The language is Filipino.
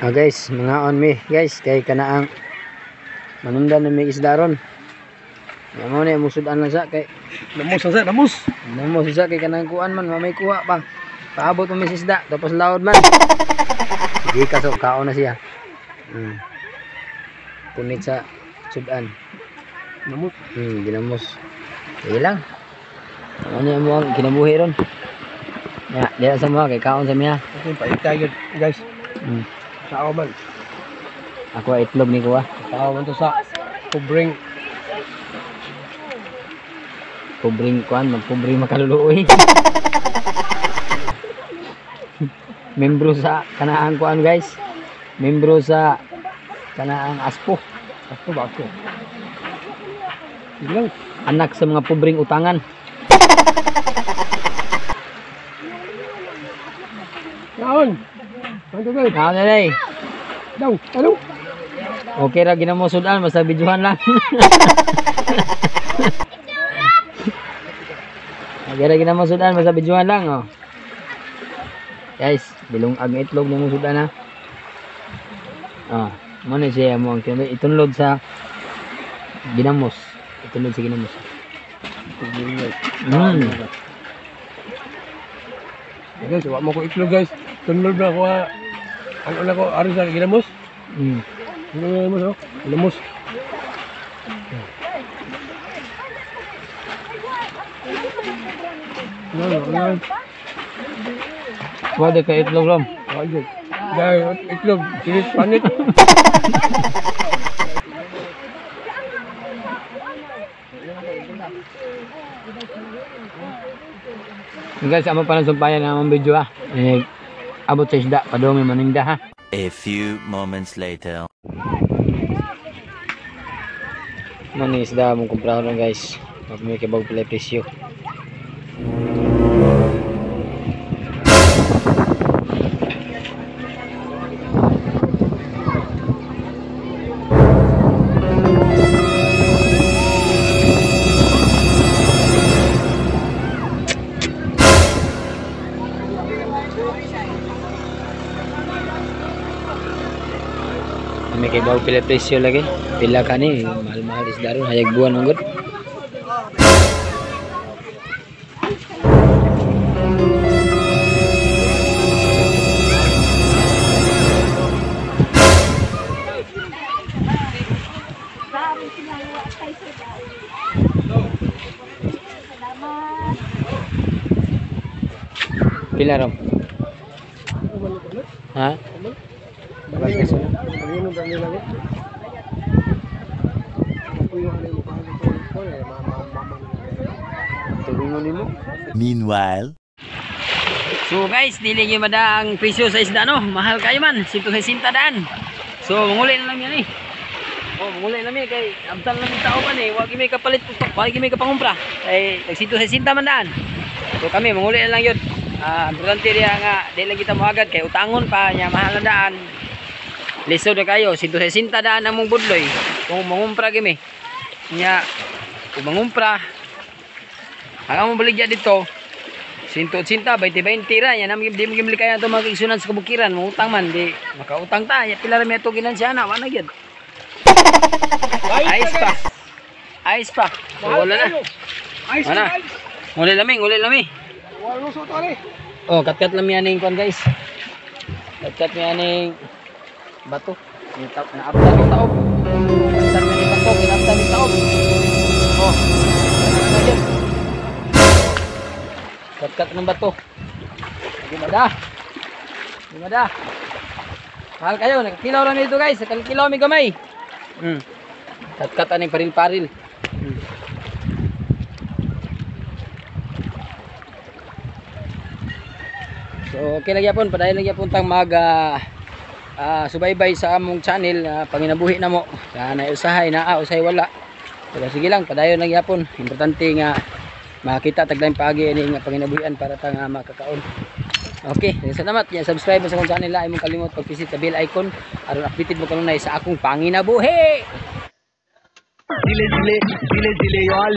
Guys, mga on me guys, kay kanaang manundan na may isda ron. Nga mo na musudan lang sa kay namos sa kay kanang kuan man mamay kuha pa. Paabot mo may isda tapos laod man. Sige kaso kaon na siya. Punit sa sudan. Namot. Ginamos. Sige lang. Ano mo ang kinabuhi ron? Ya, diya sa mga kay kaon sa miya. Okay, paitay guys. Sao man. Ako ay itlog ni kuha. Sao man to sa kubring kuan, magkubring makaluluoy. Membro sa kanaang kuan guys. Membro sa kanaang aspo. Asto ba ako? Bilang Anak sa mga pobring utangan. naon. Ano guys? Ano na day? Daw, ano? Okay ra ginamo sudan basta bidyuhan lang. Okay ra ginamo sudan basta bidyuhan lang oh. Guys, bilong ang itlog ng sudan ha. Mo na siya mo ang itunlod sa ginamos. Itunlod sa ginamos. Guys, wa mo ko itlog guys. Tunlod na ko. Ano na ko ari sa ginamos? Ginamos oh. Ginamos. No. Wala ka itlog rom. Wala. Guys, itlog, sinis panit. Guys, amo pa ng sumpayan ng among video ha. Abot sa isda, padumi maninda ha. A few moments later. Mani isda mong kumprahon guys. Mapamili kay bag pala presyo. May kay bago pila presyo lagi. Pila ka ni mahal-mahal isda ron hayag buwan manggod. Pila ron? Ha? Meanwhile. So guys, dili gyud mada ang presyo sa isda no. Mahal kayo man, 160 daan. So manguli na lang yan eh. Manguli na mi kay abtan lang tao pa ni, wa gyud may kapalit putok, wa gyud may kapangumpra. Kay 160 man daan. So kami manguli na lang yun. Importante diya nga dili lang kita moagad kay utangon pa nya mahal na daan. Lisod na kayo, 160 daan ang mong budloy. Kung mangumpra kami. Nya kung mangumpra ang among baligya dito 180, 20-20 ra yan am di mo gimli kaya to magigsunan sa kabukiran, mangutang man di makautang ta, ya pila ra meto ginansya na, wala gyud. Ayos pa. So, wala na. Mana? Nguli lami. Wala so to ni. Oh, kat-kat lang yan ning kon guys. Kat-kat yan ning bato. Ni tao na apta ni taob. Kat-kat ni bato, kinapta ni taob. Oh. Kat-kat ng bato. Di mada. Mahal kayo, nakakilaw lang dito guys. Nakakilaw may gamay. Kat-kat aning paril-paril. So okay lagi pon, padayon lagi pon tang subaybay sa among channel, panginabuhi na mo. Na usahay usahay wala. Pero sige lang, padayon lagi pon. Importante nga makita taglaing paagi ini nga panginabuhian para ta nga makakaon. Okay, salamat. Subscribe mo sa akong channel, ay mong kalimot pag-visit sa bell icon aron updated mo kanunay sa akong panginabuhi. Dile all